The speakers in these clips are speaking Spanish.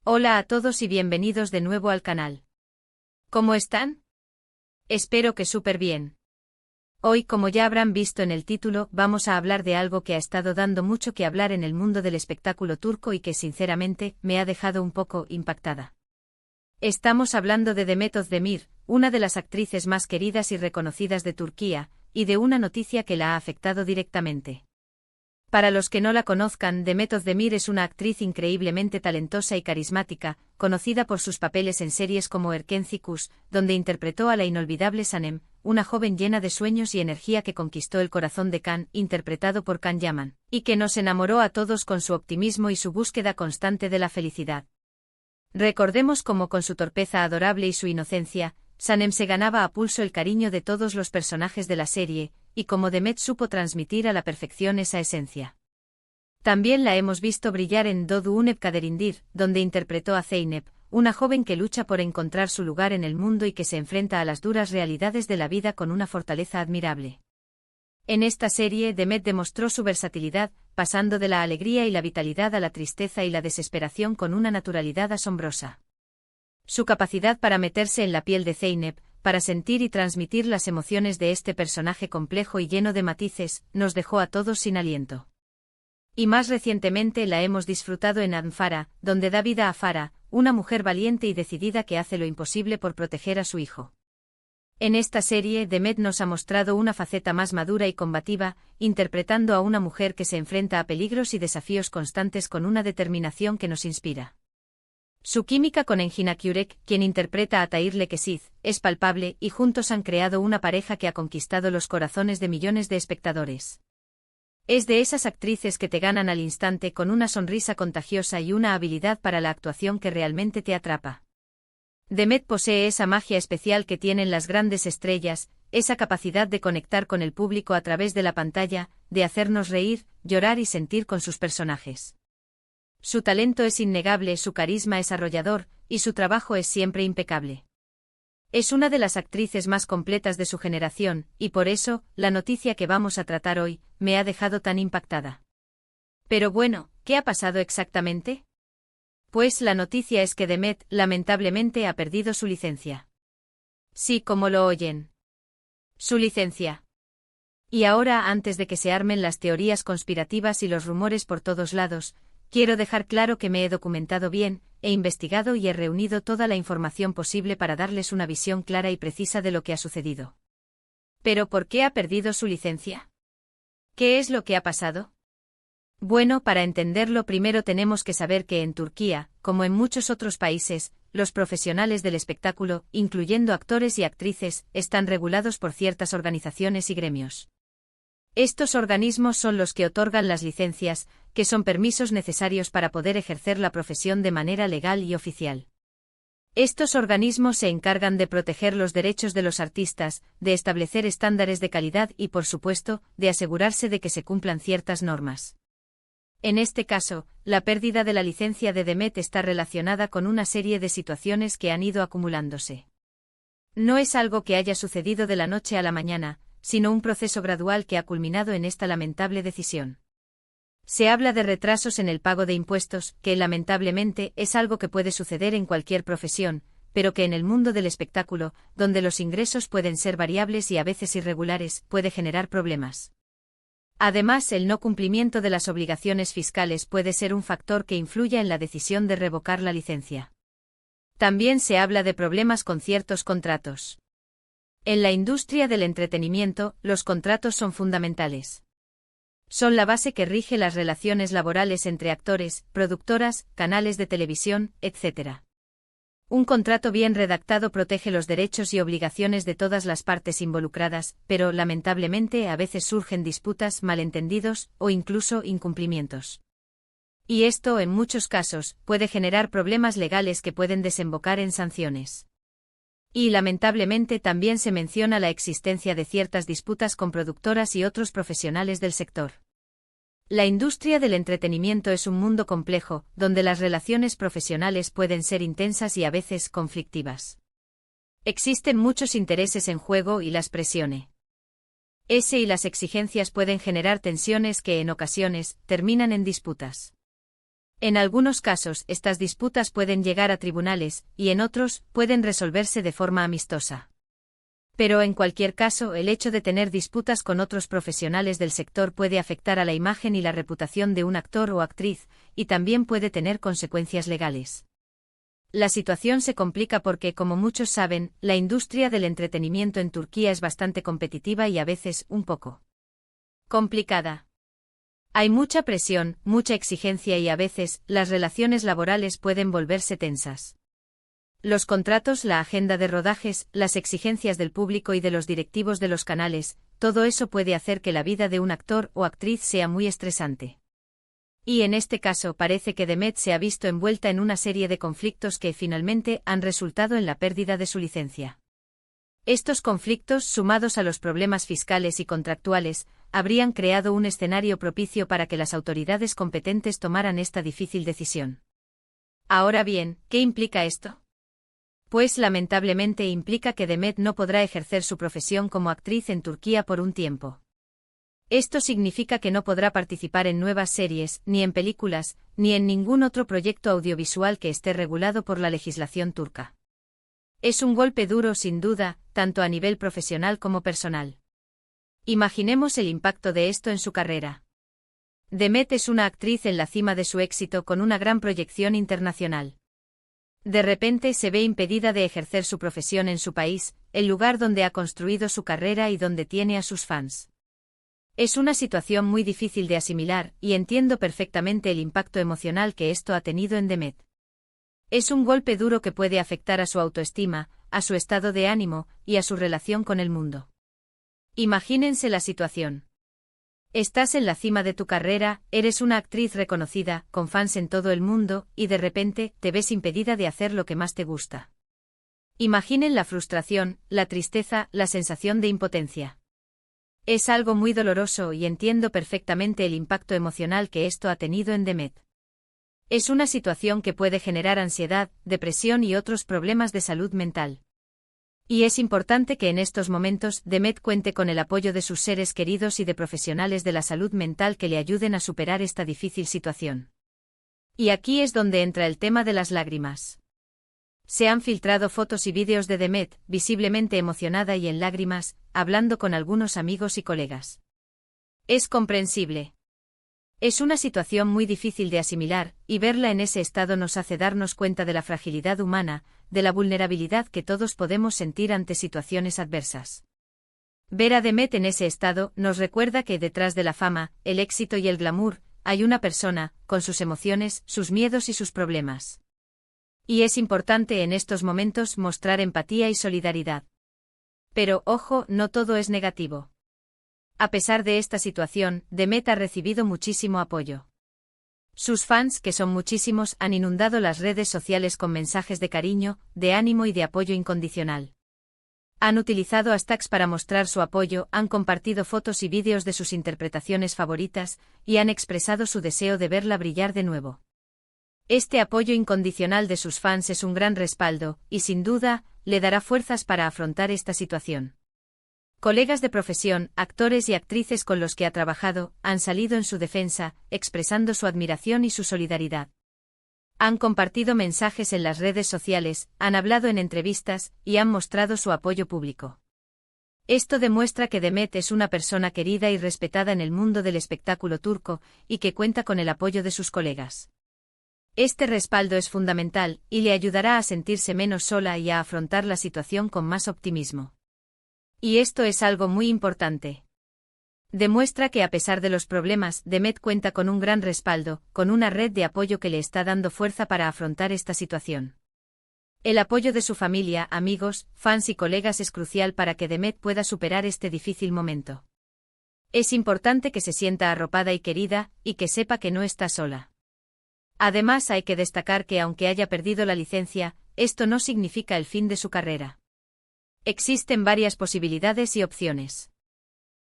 Hola a todos y bienvenidos de nuevo al canal. ¿Cómo están? Espero que súper bien. Hoy, como ya habrán visto en el título, vamos a hablar de algo que ha estado dando mucho que hablar en el mundo del espectáculo turco y que sinceramente me ha dejado un poco impactada. Estamos hablando de Demet Özdemir, una de las actrices más queridas y reconocidas de Turquía, y de una noticia que la ha afectado directamente. Para los que no la conozcan, Demet Özdemir es una actriz increíblemente talentosa y carismática, conocida por sus papeles en series como Erkenci Kuş, donde interpretó a la inolvidable Sanem, una joven llena de sueños y energía que conquistó el corazón de Can, interpretado por Can Yaman, y que nos enamoró a todos con su optimismo y su búsqueda constante de la felicidad. Recordemos cómo con su torpeza adorable y su inocencia, Sanem se ganaba a pulso el cariño de todos los personajes de la serie, y cómo Demet supo transmitir a la perfección esa esencia. También la hemos visto brillar en Doğu Kaderindir, donde interpretó a Zeynep, una joven que lucha por encontrar su lugar en el mundo y que se enfrenta a las duras realidades de la vida con una fortaleza admirable. En esta serie, Demet demostró su versatilidad, pasando de la alegría y la vitalidad a la tristeza y la desesperación con una naturalidad asombrosa. Su capacidad para meterse en la piel de Zeynep, para sentir y transmitir las emociones de este personaje complejo y lleno de matices, nos dejó a todos sin aliento. Y más recientemente la hemos disfrutado en Anfara, donde da vida a Farah, una mujer valiente y decidida que hace lo imposible por proteger a su hijo. En esta serie, Demet nos ha mostrado una faceta más madura y combativa, interpretando a una mujer que se enfrenta a peligros y desafíos constantes con una determinación que nos inspira. Su química con Engin Akyurek, quien interpreta a Tahir Lekesiz, es palpable y juntos han creado una pareja que ha conquistado los corazones de millones de espectadores. Es de esas actrices que te ganan al instante con una sonrisa contagiosa y una habilidad para la actuación que realmente te atrapa. Demet posee esa magia especial que tienen las grandes estrellas, esa capacidad de conectar con el público a través de la pantalla, de hacernos reír, llorar y sentir con sus personajes. Su talento es innegable, su carisma es arrollador, y su trabajo es siempre impecable. Es una de las actrices más completas de su generación, y por eso, la noticia que vamos a tratar hoy, me ha dejado tan impactada. Pero bueno, ¿qué ha pasado exactamente? Pues la noticia es que Demet, lamentablemente, ha perdido su licencia. Sí, como lo oyen. Su licencia. Y ahora, antes de que se armen las teorías conspirativas y los rumores por todos lados, quiero dejar claro que me he documentado bien, he investigado y he reunido toda la información posible para darles una visión clara y precisa de lo que ha sucedido. ¿Pero por qué ha perdido su licencia? ¿Qué es lo que ha pasado? Bueno, para entenderlo primero tenemos que saber que en Turquía, como en muchos otros países, los profesionales del espectáculo, incluyendo actores y actrices, están regulados por ciertas organizaciones y gremios. Estos organismos son los que otorgan las licencias, que son permisos necesarios para poder ejercer la profesión de manera legal y oficial. Estos organismos se encargan de proteger los derechos de los artistas, de establecer estándares de calidad y, por supuesto, de asegurarse de que se cumplan ciertas normas. En este caso, la pérdida de la licencia de Demet está relacionada con una serie de situaciones que han ido acumulándose. No es algo que haya sucedido de la noche a la mañana, sino un proceso gradual que ha culminado en esta lamentable decisión. Se habla de retrasos en el pago de impuestos, que lamentablemente es algo que puede suceder en cualquier profesión, pero que en el mundo del espectáculo, donde los ingresos pueden ser variables y a veces irregulares, puede generar problemas. Además, el no cumplimiento de las obligaciones fiscales puede ser un factor que influya en la decisión de revocar la licencia. También se habla de problemas con ciertos contratos. En la industria del entretenimiento, los contratos son fundamentales. Son la base que rige las relaciones laborales entre actores, productoras, canales de televisión, etc. Un contrato bien redactado protege los derechos y obligaciones de todas las partes involucradas, pero lamentablemente a veces surgen disputas, malentendidos o incluso incumplimientos. Y esto, en muchos casos, puede generar problemas legales que pueden desembocar en sanciones. Y lamentablemente también se menciona la existencia de ciertas disputas con productoras y otros profesionales del sector. La industria del entretenimiento es un mundo complejo, donde las relaciones profesionales pueden ser intensas y a veces conflictivas. Existen muchos intereses en juego y las presiones. Y las exigencias pueden generar tensiones que en ocasiones terminan en disputas. En algunos casos, estas disputas pueden llegar a tribunales, y en otros, pueden resolverse de forma amistosa. Pero en cualquier caso, el hecho de tener disputas con otros profesionales del sector puede afectar a la imagen y la reputación de un actor o actriz, y también puede tener consecuencias legales. La situación se complica porque, como muchos saben, la industria del entretenimiento en Turquía es bastante competitiva y a veces un poco complicada. Hay mucha presión, mucha exigencia y a veces, las relaciones laborales pueden volverse tensas. Los contratos, la agenda de rodajes, las exigencias del público y de los directivos de los canales, todo eso puede hacer que la vida de un actor o actriz sea muy estresante. Y en este caso parece que Demet se ha visto envuelta en una serie de conflictos que finalmente han resultado en la pérdida de su licencia. Estos conflictos, sumados a los problemas fiscales y contractuales, habrían creado un escenario propicio para que las autoridades competentes tomaran esta difícil decisión. Ahora bien, ¿qué implica esto? Pues lamentablemente implica que Demet no podrá ejercer su profesión como actriz en Turquía por un tiempo. Esto significa que no podrá participar en nuevas series, ni en películas, ni en ningún otro proyecto audiovisual que esté regulado por la legislación turca. Es un golpe duro sin duda, tanto a nivel profesional como personal. Imaginemos el impacto de esto en su carrera. Demet es una actriz en la cima de su éxito con una gran proyección internacional. De repente se ve impedida de ejercer su profesión en su país, el lugar donde ha construido su carrera y donde tiene a sus fans. Es una situación muy difícil de asimilar, y entiendo perfectamente el impacto emocional que esto ha tenido en Demet. Es un golpe duro que puede afectar a su autoestima, a su estado de ánimo, y a su relación con el mundo. Imagínense la situación. Estás en la cima de tu carrera, eres una actriz reconocida, con fans en todo el mundo, y de repente, te ves impedida de hacer lo que más te gusta. Imaginen la frustración, la tristeza, la sensación de impotencia. Es algo muy doloroso y entiendo perfectamente el impacto emocional que esto ha tenido en Demet. Es una situación que puede generar ansiedad, depresión y otros problemas de salud mental. Y es importante que en estos momentos Demet cuente con el apoyo de sus seres queridos y de profesionales de la salud mental que le ayuden a superar esta difícil situación. Y aquí es donde entra el tema de las lágrimas. Se han filtrado fotos y vídeos de Demet, visiblemente emocionada y en lágrimas, hablando con algunos amigos y colegas. Es comprensible. Es una situación muy difícil de asimilar, y verla en ese estado nos hace darnos cuenta de la fragilidad humana, de la vulnerabilidad que todos podemos sentir ante situaciones adversas. Ver a Demet en ese estado nos recuerda que detrás de la fama, el éxito y el glamour, hay una persona, con sus emociones, sus miedos y sus problemas. Y es importante en estos momentos mostrar empatía y solidaridad. Pero, ojo, no todo es negativo. A pesar de esta situación, Demet ha recibido muchísimo apoyo. Sus fans, que son muchísimos, han inundado las redes sociales con mensajes de cariño, de ánimo y de apoyo incondicional. Han utilizado hashtags para mostrar su apoyo, han compartido fotos y vídeos de sus interpretaciones favoritas, y han expresado su deseo de verla brillar de nuevo. Este apoyo incondicional de sus fans es un gran respaldo, y sin duda, le dará fuerzas para afrontar esta situación. Colegas de profesión, actores y actrices con los que ha trabajado, han salido en su defensa, expresando su admiración y su solidaridad. Han compartido mensajes en las redes sociales, han hablado en entrevistas, y han mostrado su apoyo público. Esto demuestra que Demet es una persona querida y respetada en el mundo del espectáculo turco, y que cuenta con el apoyo de sus colegas. Este respaldo es fundamental, y le ayudará a sentirse menos sola y a afrontar la situación con más optimismo. Y esto es algo muy importante. Demuestra que a pesar de los problemas, Demet cuenta con un gran respaldo, con una red de apoyo que le está dando fuerza para afrontar esta situación. El apoyo de su familia, amigos, fans y colegas es crucial para que Demet pueda superar este difícil momento. Es importante que se sienta arropada y querida, y que sepa que no está sola. Además hay que destacar que aunque haya perdido la licencia, esto no significa el fin de su carrera. Existen varias posibilidades y opciones.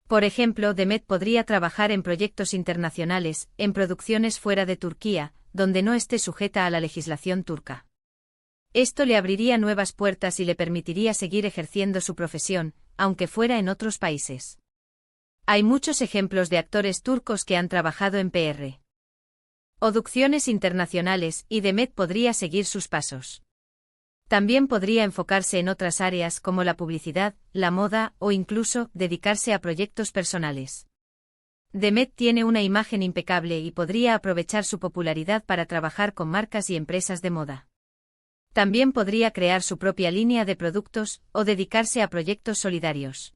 Por ejemplo, Demet podría trabajar en proyectos internacionales, en producciones fuera de Turquía, donde no esté sujeta a la legislación turca. Esto le abriría nuevas puertas y le permitiría seguir ejerciendo su profesión, aunque fuera en otros países. Hay muchos ejemplos de actores turcos que han trabajado en PR. Producciones internacionales, y Demet podría seguir sus pasos. También podría enfocarse en otras áreas como la publicidad, la moda o incluso dedicarse a proyectos personales. Demet tiene una imagen impecable y podría aprovechar su popularidad para trabajar con marcas y empresas de moda. También podría crear su propia línea de productos o dedicarse a proyectos solidarios.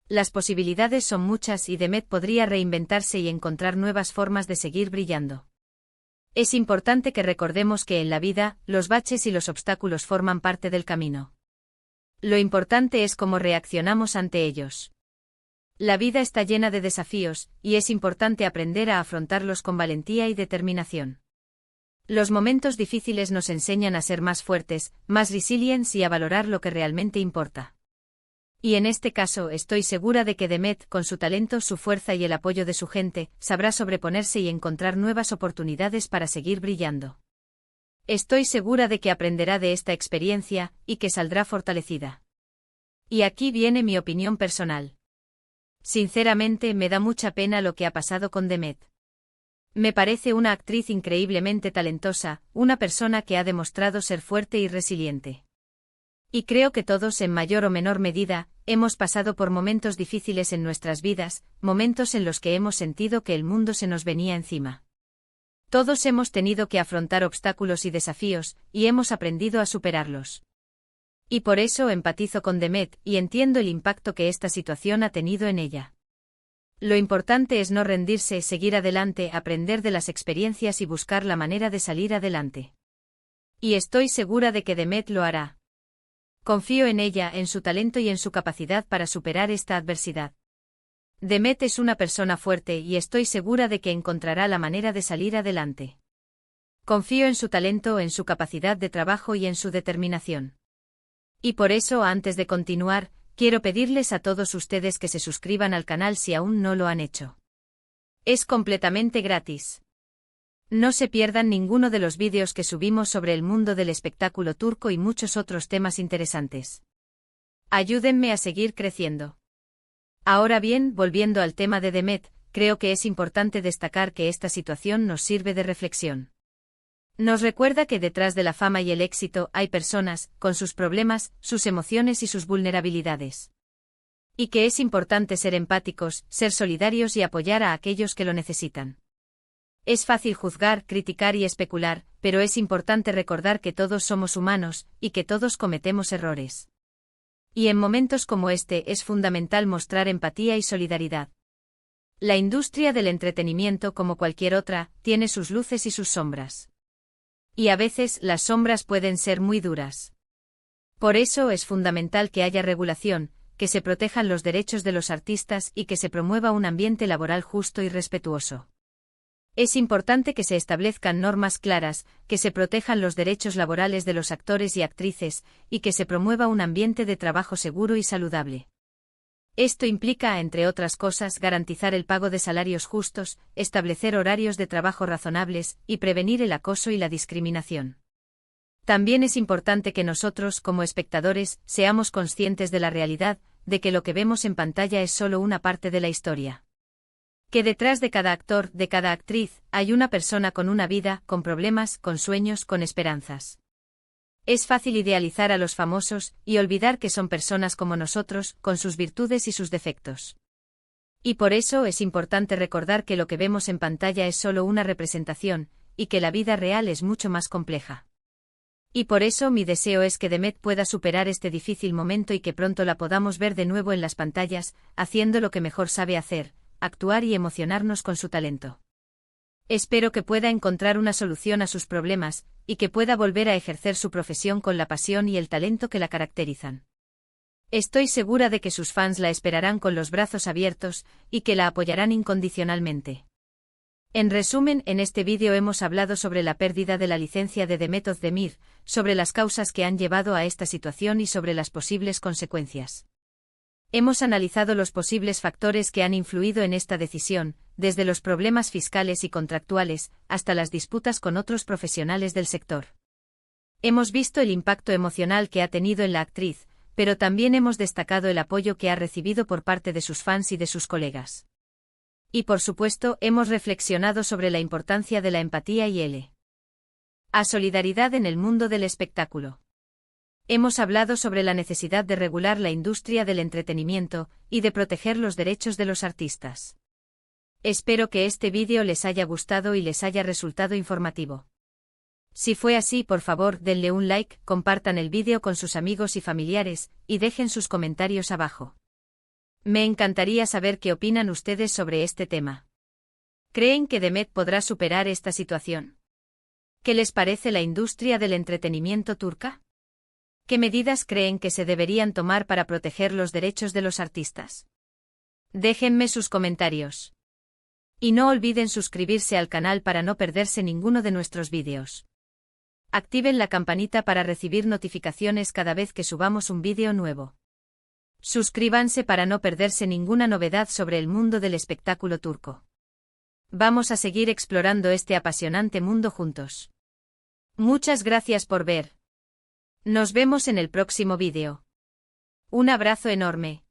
Las posibilidades son muchas y Demet podría reinventarse y encontrar nuevas formas de seguir brillando. Es importante que recordemos que en la vida, los baches y los obstáculos forman parte del camino. Lo importante es cómo reaccionamos ante ellos. La vida está llena de desafíos, y es importante aprender a afrontarlos con valentía y determinación. Los momentos difíciles nos enseñan a ser más fuertes, más resilientes y a valorar lo que realmente importa. Y en este caso estoy segura de que Demet, con su talento, su fuerza y el apoyo de su gente, sabrá sobreponerse y encontrar nuevas oportunidades para seguir brillando. Estoy segura de que aprenderá de esta experiencia, y que saldrá fortalecida. Y aquí viene mi opinión personal. Sinceramente me da mucha pena lo que ha pasado con Demet. Me parece una actriz increíblemente talentosa, una persona que ha demostrado ser fuerte y resiliente. Y creo que todos, en mayor o menor medida, hemos pasado por momentos difíciles en nuestras vidas, momentos en los que hemos sentido que el mundo se nos venía encima. Todos hemos tenido que afrontar obstáculos y desafíos, y hemos aprendido a superarlos. Y por eso empatizo con Demet y entiendo el impacto que esta situación ha tenido en ella. Lo importante es no rendirse, seguir adelante, aprender de las experiencias y buscar la manera de salir adelante. Y estoy segura de que Demet lo hará. Confío en ella, en su talento y en su capacidad para superar esta adversidad. Demet es una persona fuerte y estoy segura de que encontrará la manera de salir adelante. Confío en su talento, en su capacidad de trabajo y en su determinación. Y por eso, antes de continuar, quiero pedirles a todos ustedes que se suscriban al canal si aún no lo han hecho. Es completamente gratis. No se pierdan ninguno de los vídeos que subimos sobre el mundo del espectáculo turco y muchos otros temas interesantes. Ayúdenme a seguir creciendo. Ahora bien, volviendo al tema de Demet, creo que es importante destacar que esta situación nos sirve de reflexión. Nos recuerda que detrás de la fama y el éxito hay personas, con sus problemas, sus emociones y sus vulnerabilidades. Y que es importante ser empáticos, ser solidarios y apoyar a aquellos que lo necesitan. Es fácil juzgar, criticar y especular, pero es importante recordar que todos somos humanos, y que todos cometemos errores. Y en momentos como este es fundamental mostrar empatía y solidaridad. La industria del entretenimiento, como cualquier otra, tiene sus luces y sus sombras. Y a veces las sombras pueden ser muy duras. Por eso es fundamental que haya regulación, que se protejan los derechos de los artistas y que se promueva un ambiente laboral justo y respetuoso. Es importante que se establezcan normas claras, que se protejan los derechos laborales de los actores y actrices, y que se promueva un ambiente de trabajo seguro y saludable. Esto implica, entre otras cosas, garantizar el pago de salarios justos, establecer horarios de trabajo razonables, y prevenir el acoso y la discriminación. También es importante que nosotros, como espectadores, seamos conscientes de la realidad, de que lo que vemos en pantalla es solo una parte de la historia. Que detrás de cada actor, de cada actriz, hay una persona con una vida, con problemas, con sueños, con esperanzas. Es fácil idealizar a los famosos y olvidar que son personas como nosotros, con sus virtudes y sus defectos. Y por eso es importante recordar que lo que vemos en pantalla es solo una representación, y que la vida real es mucho más compleja. Y por eso mi deseo es que Demet pueda superar este difícil momento y que pronto la podamos ver de nuevo en las pantallas, haciendo lo que mejor sabe hacer, actuar y emocionarnos con su talento. Espero que pueda encontrar una solución a sus problemas, y que pueda volver a ejercer su profesión con la pasión y el talento que la caracterizan. Estoy segura de que sus fans la esperarán con los brazos abiertos, y que la apoyarán incondicionalmente. En resumen, en este vídeo hemos hablado sobre la pérdida de la licencia de Demet Özdemir, sobre las causas que han llevado a esta situación y sobre las posibles consecuencias. Hemos analizado los posibles factores que han influido en esta decisión, desde los problemas fiscales y contractuales, hasta las disputas con otros profesionales del sector. Hemos visto el impacto emocional que ha tenido en la actriz, pero también hemos destacado el apoyo que ha recibido por parte de sus fans y de sus colegas. Y por supuesto, hemos reflexionado sobre la importancia de la empatía y la solidaridad en el mundo del espectáculo. Hemos hablado sobre la necesidad de regular la industria del entretenimiento y de proteger los derechos de los artistas. Espero que este vídeo les haya gustado y les haya resultado informativo. Si fue así, por favor, denle un like, compartan el vídeo con sus amigos y familiares, y dejen sus comentarios abajo. Me encantaría saber qué opinan ustedes sobre este tema. ¿Creen que Demet podrá superar esta situación? ¿Qué les parece la industria del entretenimiento turca? ¿Qué medidas creen que se deberían tomar para proteger los derechos de los artistas? Déjenme sus comentarios. Y no olviden suscribirse al canal para no perderse ninguno de nuestros vídeos. Activen la campanita para recibir notificaciones cada vez que subamos un vídeo nuevo. Suscríbanse para no perderse ninguna novedad sobre el mundo del espectáculo turco. Vamos a seguir explorando este apasionante mundo juntos. Muchas gracias por ver. Nos vemos en el próximo vídeo. Un abrazo enorme.